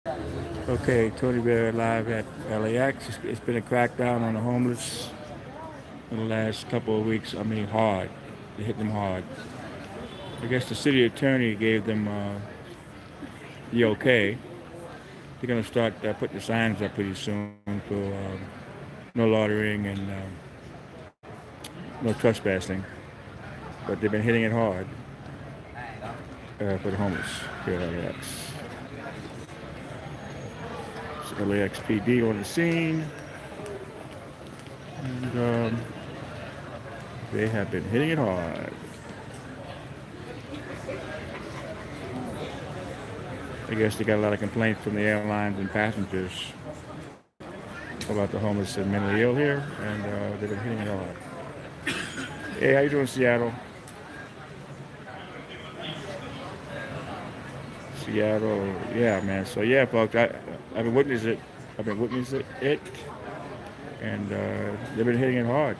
Okay, Tony Bear live at LAX. It's been a crackdown on the homeless in the last couple of weeks. I mean, hard. They hit them hard. I guess the city attorney gave them the okay. They're going to start putting the signs up pretty soon for no loitering and no trespassing. But they've been hitting it hard for the homeless here at LAX. So LAXPD on the scene, and they have been hitting it hard. I guess they got a lot of complaints from the airlines and passengers about the homeless and mentally ill here, and they've been hitting it hard. Hey, how you doing, Seattle? Seattle, yeah, man. So yeah, folks, I've been witnessing it. I've been witnessing it, and they've been hitting it hard.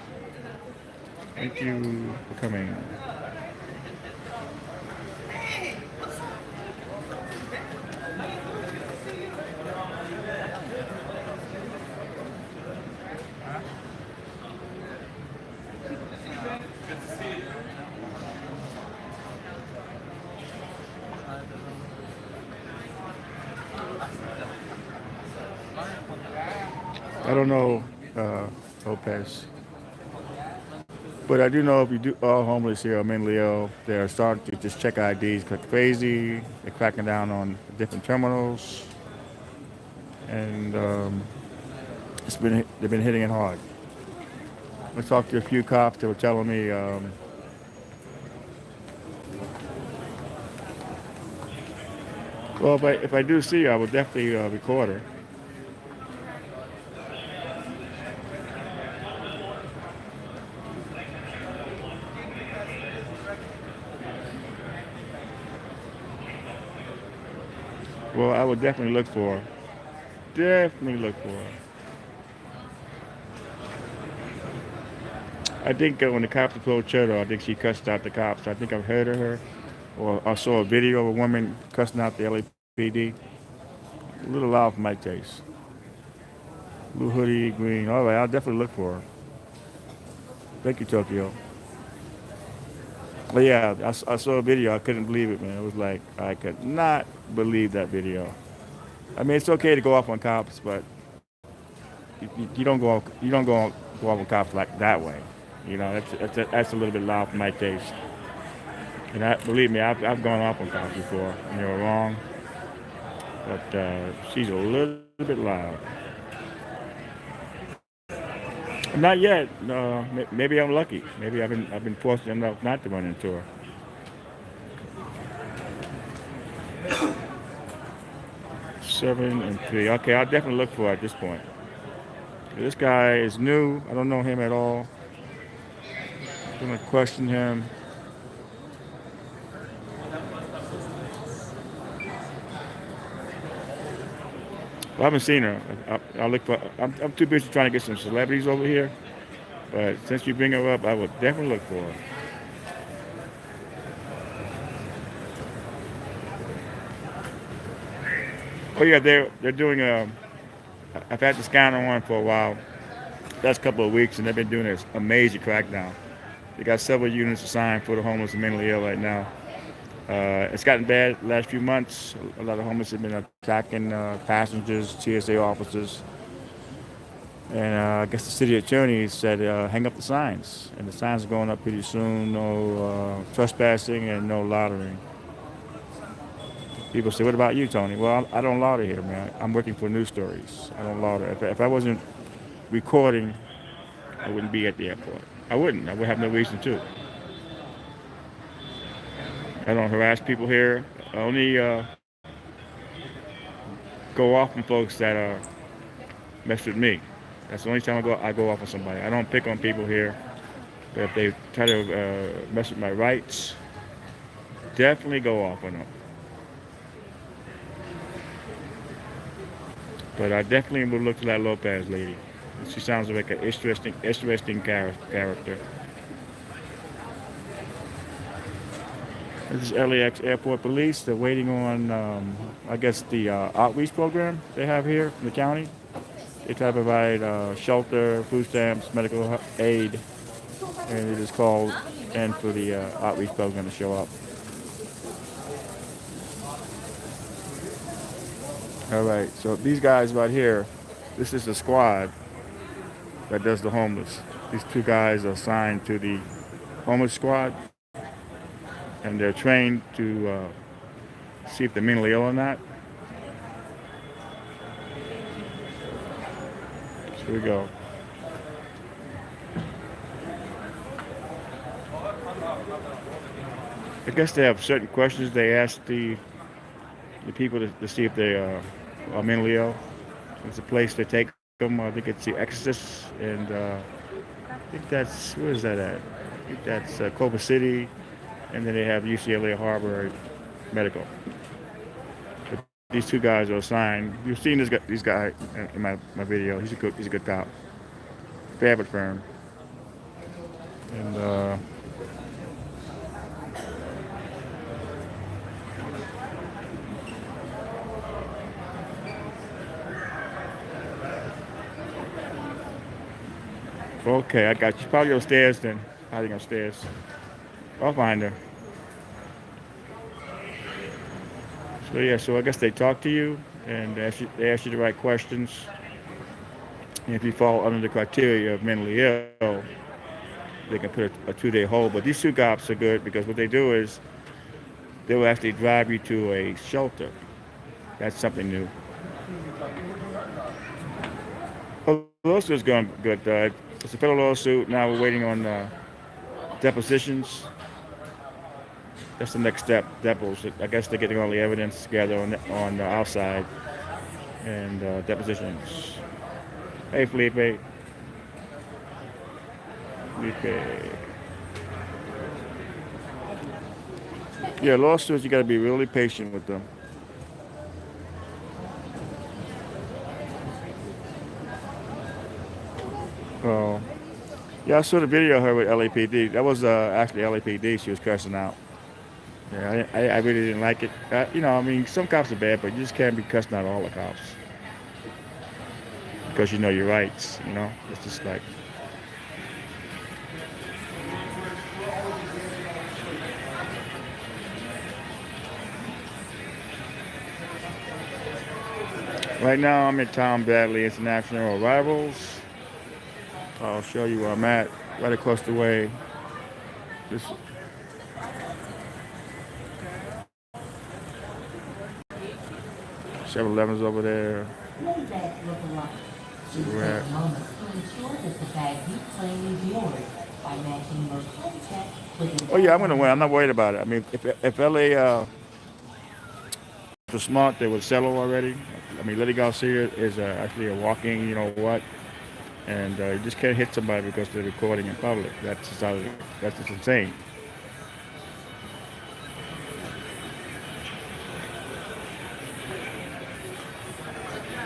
Thank you for coming. I don't know, Lopez, but I do know if you do all homeless here are mentally ill, they're starting to just check IDs like crazy. They're cracking down on different terminals, and they've been hitting it hard. I talked to a few cops that were telling me, well, if I do see her, I will definitely record her. Well, I would definitely look for her. Definitely look for her. I think when the cops approached her, though, I think she cussed out the cops. I think I've heard of her, or I saw a video of a woman cussing out the LAPD. A little loud for my taste. Blue hoodie, green. All right, I'll definitely look for her. Thank you, Tokyo. But yeah, I saw a video. I couldn't believe it, man. It was like I could not believe that video. I mean, it's okay to go off on cops, but you don't go off on cops like that way. You know, that's a little bit loud for my taste. And believe me, I've gone off on cops before, and they were wrong. But she's a little bit loud. Not yet. Maybe I'm lucky. Maybe I've been fortunate enough not to run into her. 7 and 3. Okay, I'll definitely look for her at this point. This guy is new. I don't know him at all. I'm gonna question him. Well, I haven't seen her. I'll look for. I'm too busy trying to get some celebrities over here. But since you bring her up, I will definitely look for her. Oh yeah, they're doing a. I've had the scanner on for a while. Last couple of weeks, and they've been doing a major crackdown. They got several units assigned for the homeless and mentally ill right now. It's gotten bad the last few months. A lot of homeless have been attacking passengers, TSA officers, and I guess the city attorney said hang up the signs, and the signs are going up pretty soon. No trespassing and no loitering. People say, "What about you, Tony?" Well, I don't loiter here, man. I'm working for news stories. I don't loiter. If I wasn't recording, I wouldn't be at the airport. I wouldn't. I would have no reason to. I don't harass people here. I only go off on folks that mess with me. That's the only time I go off on somebody. I don't pick on people here. But if they try to mess with my rights, definitely go off on them. But I definitely would look to that Lopez lady. She sounds like an interesting character. This is LAX Airport Police. They're waiting on, I guess, the outreach program they have here in the county. They try to provide shelter, food stamps, medical aid, and it is called in for the outreach program to show up. All right, so these guys right here, this is the squad that does the homeless. These two guys are assigned to the homeless squad, and they're trained to see if they're mentally ill or not. So here we go. I guess they have certain questions they ask the people to see if they are mentally ill. It's a place to take them. I think it's the Exorcist, and I think that's where is that at? I think that's Culver City, and then they have UCLA Harbor Medical. But these two guys are assigned. You've seen these guy in my video. He's a good cop. Fabric firm, and okay, I got you. Probably upstairs then. Hiding upstairs. I'll find her. So yeah, so I guess they talk to you and they ask you the right questions. And if you fall under the criteria of mentally ill, they can put a 2-day hold. But these two cops are good because what they do is they will actually drive you to a shelter. That's something new. Well, the lawsuit's going good. It's a federal lawsuit. Now we're waiting on depositions. That's the next step. Depots. I guess they're getting all the evidence together on the outside and depositions. Hey, Felipe. Yeah, lawsuits. You got to be really patient with them. Oh, yeah, I saw the video of her with LAPD. That was actually LAPD. She was cursing out. Yeah, I really didn't like it. I mean, some cops are bad, but you just can't be cussing out all the cops because you know your rights. It's just like. Right now, I'm at Tom Bradley International Arrivals. I'll show you where I'm at. Right across the way. This 7-Eleven's over there. We're at. Oh yeah, I'm gonna win. I'm not worried about it. I mean, if LA was smart, they would settle already. I mean, Letty Garcia is actually a walking, you know what, and you just can't hit somebody because they're recording in public. That's just insane.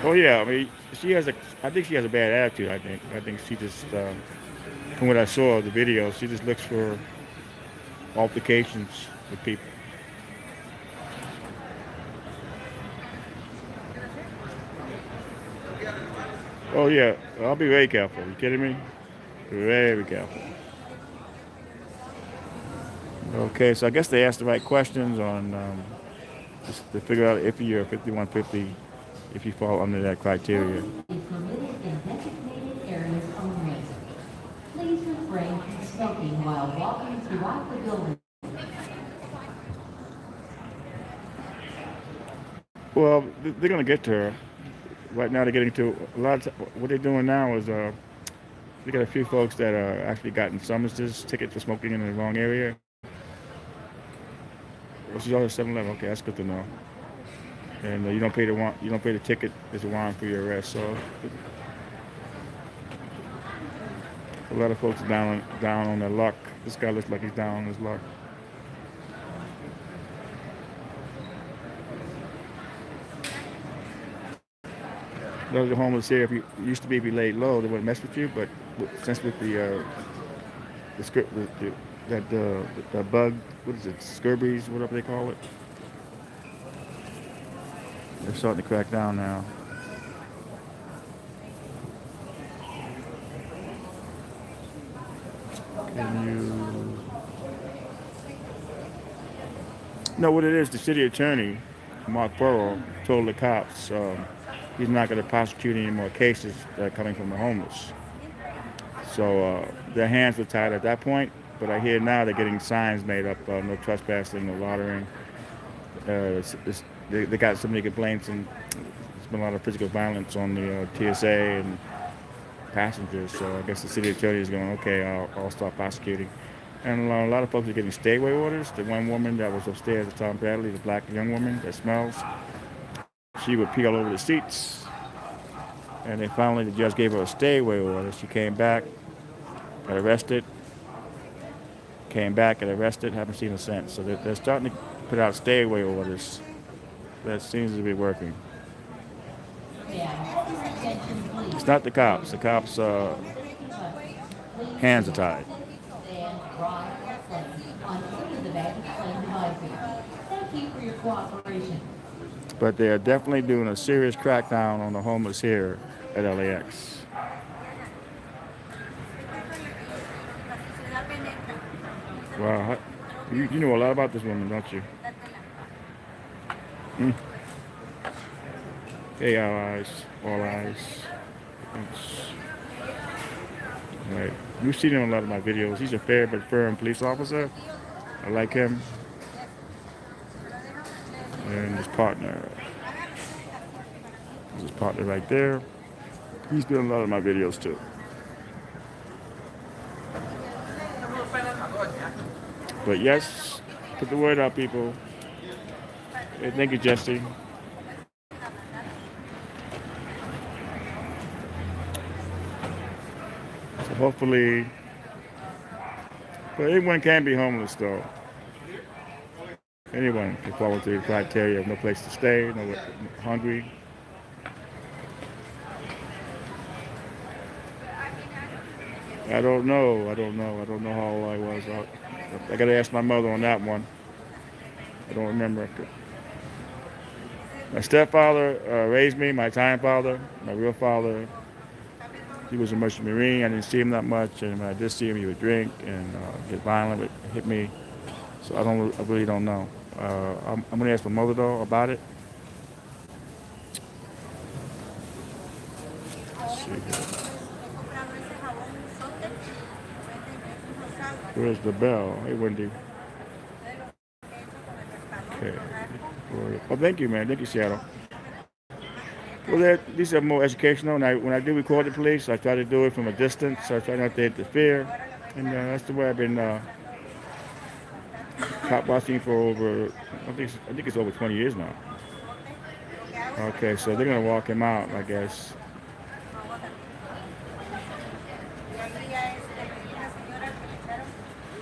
Oh yeah, I mean, I think she has a bad attitude. I think she just, from what I saw of the video, she just looks for altercations with people. Oh yeah, I'll be very careful. You kidding me? Very careful. Okay, so I guess they asked the right questions on just to figure out if you're 5150, if you fall under that criteria. Please refrain from smoking while walking throughout the building. Well, they're going to get to her. Right now, they're getting to a lot. What they're doing now is they got a few folks that are actually gotten summonses, ticket for smoking in the wrong area. Well, she's always 7-Eleven. Okay, that's good to know. And you don't pay the ticket as a warrant for your arrest. So a lot of folks are down on their luck. This guy looks like he's down on his luck. Those are homeless here. If you used to be if you laid low, they wouldn't mess with you. But since with the script, that the bug, what is it, scabies, whatever they call it. They're starting to crack down now. Can you? No, what it is, the city attorney, Mark Burrow, told the cops he's not going to prosecute any more cases that are coming from the homeless. So their hands were tied at that point. But I hear now they're getting signs made up, no trespassing, no loitering. They got so many complaints, and there's been a lot of physical violence on the TSA and passengers. So I guess the city attorney is going, okay, I'll start prosecuting. And a lot of folks are getting stay away orders. The one woman that was upstairs at Tom Bradley, the black young woman that smells, she would pee all over the seats. And then finally the judge gave her a stay away order. She came back, got arrested, came back, got arrested, haven't seen her since. So they're starting to put out stay away orders. That seems to be working. It's not the cops. The cops' hands are tied. But they're definitely doing a serious crackdown on the homeless here at LAX. Wow, you know a lot about this woman, don't you? Hmm. Hey, all eyes. Right. You've seen him in a lot of my videos. He's a fair but firm police officer. I like him. And his partner. His partner right there. He's doing a lot of my videos too. But yes, put the word out, people. Hey, thank you, Jesse. So hopefully, but anyone can be homeless though. Anyone can fall into the criteria of no place to stay, no hungry. I don't know. I don't know how old I was. I got to ask my mother on that one. I don't remember. My stepfather raised me. My time father, my real father, he was a merchant marine. I didn't see him that much, and when I did see him, he would drink and get violent, hit me. So I really don't know. I'm gonna ask my mother though about it. Let's see here. Where's the bell? Hey, Wendy. Okay. Oh, thank you, man. Thank you, Seattle. Well, these are more educational. And when I do record the police, I try to do it from a distance. So I try not to interfere. And that's the way I've been cop watching for over, I think it's over 20 years now. Okay, so they're going to walk him out, I guess.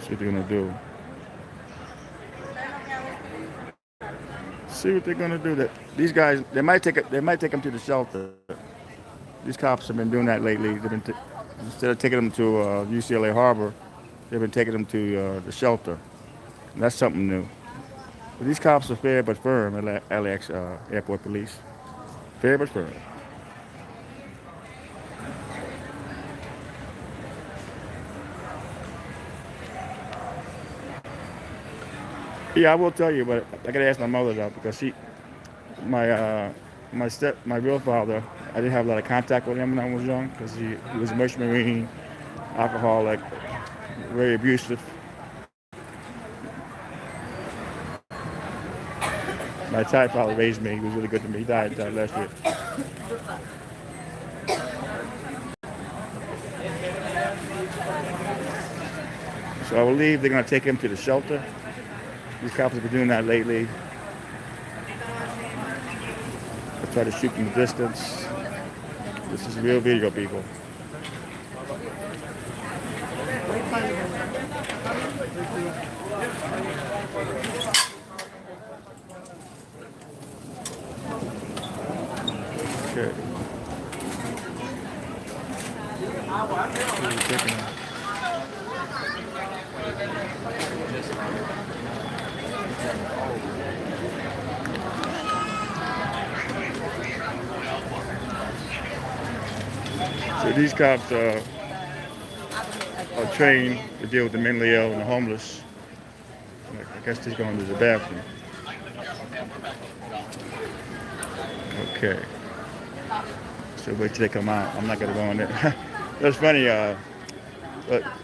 See what they're going to do. See what they're going to do. That these guys, they might take them to the shelter. These cops have been doing that lately. They've been instead of taking them to UCLA Harbor, they've been taking them to the shelter. And that's something new. But these cops are fair but firm, LAX Airport Police. Fair but firm. Yeah, I will tell you, but I gotta ask my mother though, because my real father, I didn't have a lot of contact with him when I was young, because he was a merchant marine, alcoholic, very abusive. My Thai father raised me. He was really good to me. He died last year. So I believe they're going to take him to the shelter. These cops have been doing that lately. I try to shoot from a distance. This is real video, people. Okay. So these cops are trained to deal with the mentally ill and the homeless. I guess they're going to the bathroom. Okay. So wait till they come out. I'm not going to go in there. That's funny.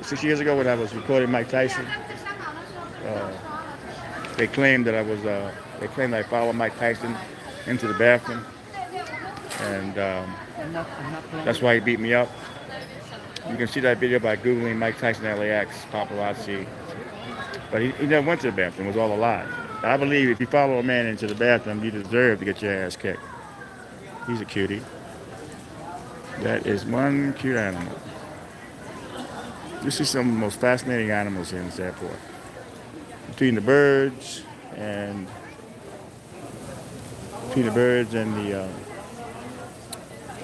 6 years ago when I was recording Mike Tyson, they claimed that they claimed I followed Mike Tyson into the bathroom. And that's why he beat me up. You can see that video by Googling Mike Tyson LAX, paparazzi. But he never went to the bathroom. It was all a lie. I believe if you follow a man into the bathroom, you deserve to get your ass kicked. He's a cutie. That is one cute animal. This is some of the most fascinating animals here in this airport. Between the birds and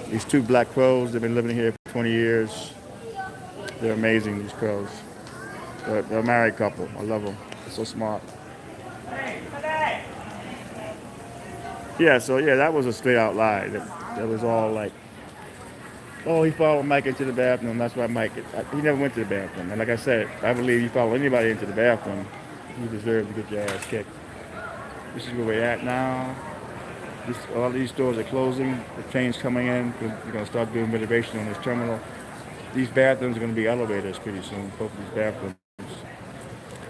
these two black crows. They've been living here for 20 years. They're amazing, these crows. They're a married couple. I love them. They're so smart. Yeah, so yeah, that was a straight out lie. That was all like, oh, he followed Mike into the bathroom. That's why he never went to the bathroom. And like I said, I believe you follow anybody into the bathroom, you deserve to get your ass kicked. This is where we're at now. A lot of these stores are closing. The train's coming in. We're going to start doing renovation on this terminal. These bathrooms are going to be elevators pretty soon, both of these bathrooms.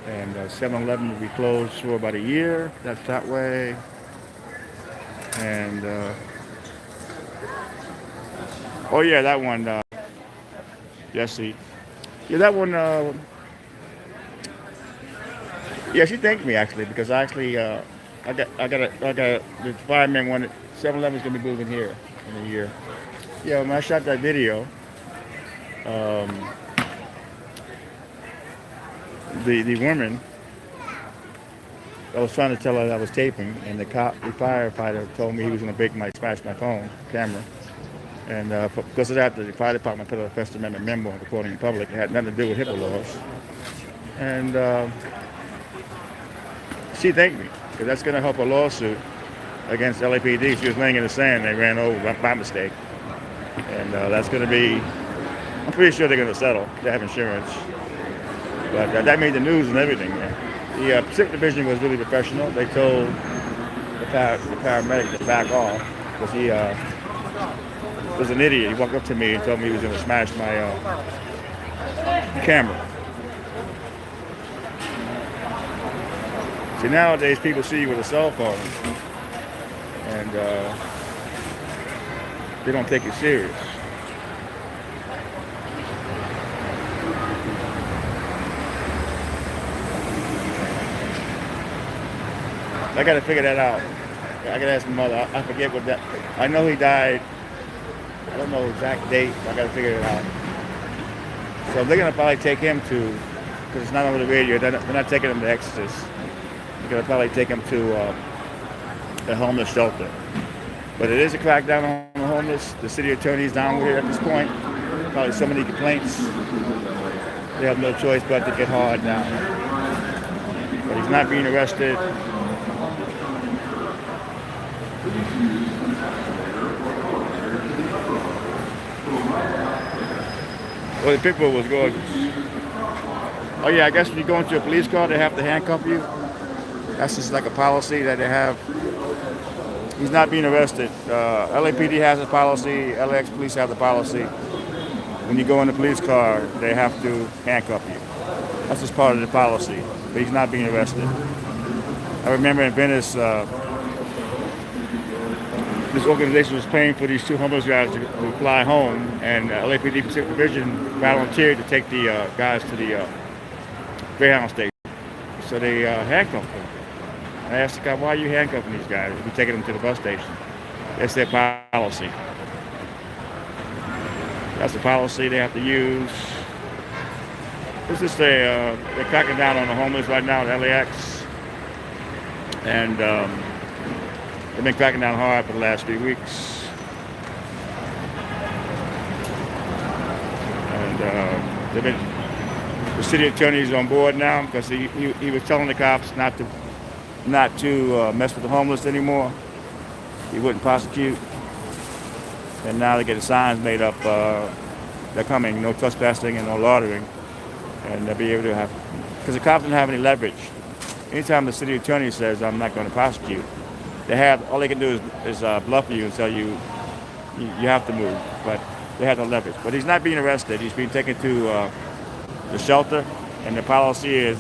And 7-Eleven will be closed for about a year. That's that way. And, oh yeah, that one, Jesse. Yeah, that one, yeah, she thanked me actually, because I got the fireman wanted, 7-Eleven's going to be moving here in a year. Yeah, when I shot that video, the woman, I was trying to tell her that I was taping, and the firefighter told me he was going to smash my phone camera. And because of that, the fire department put a First Amendment memo on recording in public. It had nothing to do with HIPAA laws. And she thanked me, because that's going to help a lawsuit against LAPD. She was laying in the sand, they ran over by mistake. And that's going to be, I'm pretty sure they're going to settle. They have insurance. But that made the news and everything. The Pacific Division was really professional. They told the paramedic to back off because he was an idiot. He walked up to me and told me he was going to smash my camera. See, nowadays people see you with a cell phone and they don't take you serious. I got to figure that out. I got to ask my mother. I forget what that. I know he died. I don't know the exact date. But I got to figure it out. So they're gonna probably take him to, because it's not on the radio. They're not taking him to Exodus. They're gonna probably take him to a homeless shelter. But it is a crackdown on the homeless. The city attorney's down with it at this point. Probably so many complaints. They have no choice but to get hard now. But he's not being arrested. Well, the picture was gorgeous. Oh yeah, I guess when you go into a police car, they have to handcuff you. That's just like a policy that they have. He's not being arrested. LAPD has a policy. LAX police have the policy. When you go in the police car, they have to handcuff you. That's just part of the policy. But he's not being arrested. I remember in Venice, this organization was paying for these two homeless guys to fly home, and LAPD Pacific Division volunteered to take the guys to the Greyhound station. So they handcuffed them. I asked the guy, why are you handcuffing these guys? We're taking them to the bus station. That's their policy. That's the policy they have to use. This is they're cracking down on the homeless right now at LAX. And they've been cracking down hard for the last few weeks. And The city attorney is on board now because he was telling the cops not to mess with the homeless anymore. He wouldn't prosecute. And now they get the signs made up. They're coming, no trespassing and no loitering. And they'll be able to have, because the cops don't have any leverage. Anytime the city attorney says, I'm not going to prosecute, all they can do is bluff you and tell you have to move. But they have no leverage. But he's not being arrested. He's being taken to the shelter. And the policy is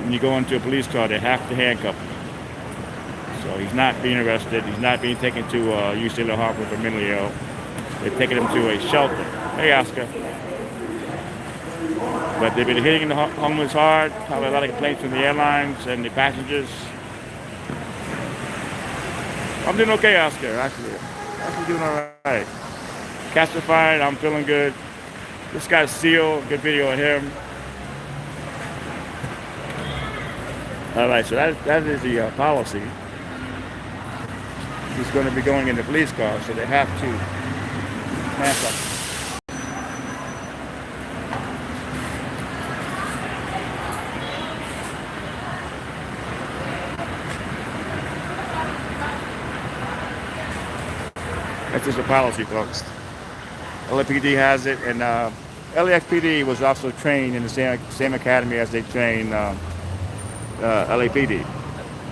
when you go into a police car, they have to handcuff him. So he's not being arrested. He's not being taken to UCLA Harper for mentally ill. They're taking him to a shelter. Hey, Oscar. But they've been hitting the homeless hard. Probably a lot of complaints from the airlines and the passengers. I'm doing okay, Oscar, actually. Actually doing all right. Cats are fine. I'm feeling good. This guy's Seal. Good video of him. All right, so that is the policy. He's going to be going in the police car, so they have to handcuff him. That's just a policy, folks. LAPD has it, and LAXPD was also trained in the same academy as they train LAPD.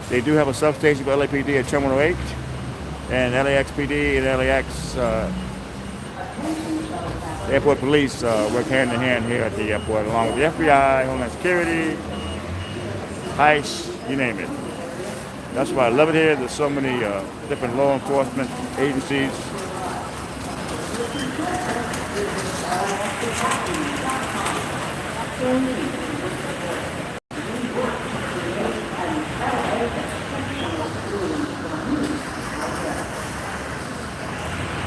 They do have a substation for LAPD at Terminal 8, and LAXPD and LAX airport police work hand in hand here at the airport, along with the FBI, Homeland Security, ICE, you name it. That's why I love it here. There's so many different law enforcement agencies.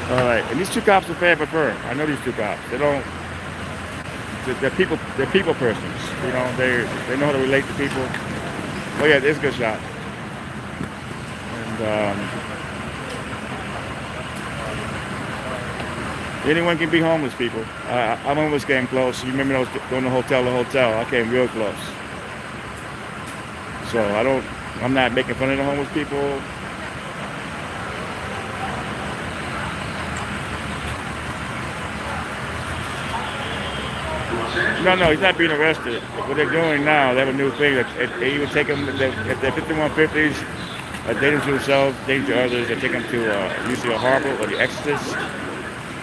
All right, and these two cops are fair but firm. I know these two cops. They're people persons. You know, they know how to relate to people. Oh yeah, there's a good shot. And anyone can be homeless, people. I'm almost getting close. You remember those going to hotel to hotel? I came real close. So I'm not making fun of the homeless people. No, he's not being arrested. What they're doing now, they have a new thing that they even take them, if they're 5150s, dating to themselves, dating to others, they take them to UCLA Harbor or the Exodus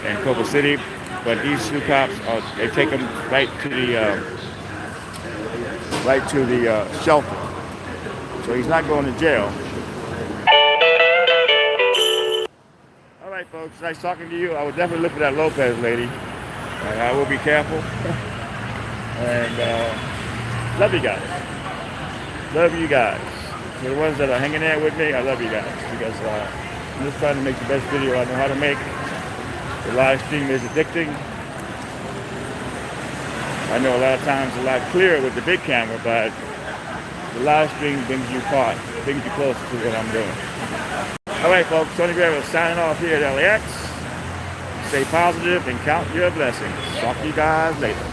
in Culver City. But these two cops, they take them right to the shelter. So he's not going to jail. All right, folks, nice talking to you. I would definitely look for that Lopez lady. I will be careful. And love you guys. Love you guys. For the ones that are hanging there with me, I love you guys. Because I'm just trying to make the best video I know how to make. The live stream is addicting. I know a lot of times it's a lot clearer with the big camera, but the live stream brings you closer to what I'm doing. All right, folks. Tony Guerrero signing off here at LAX. Stay positive and count your blessings. Talk to you guys later.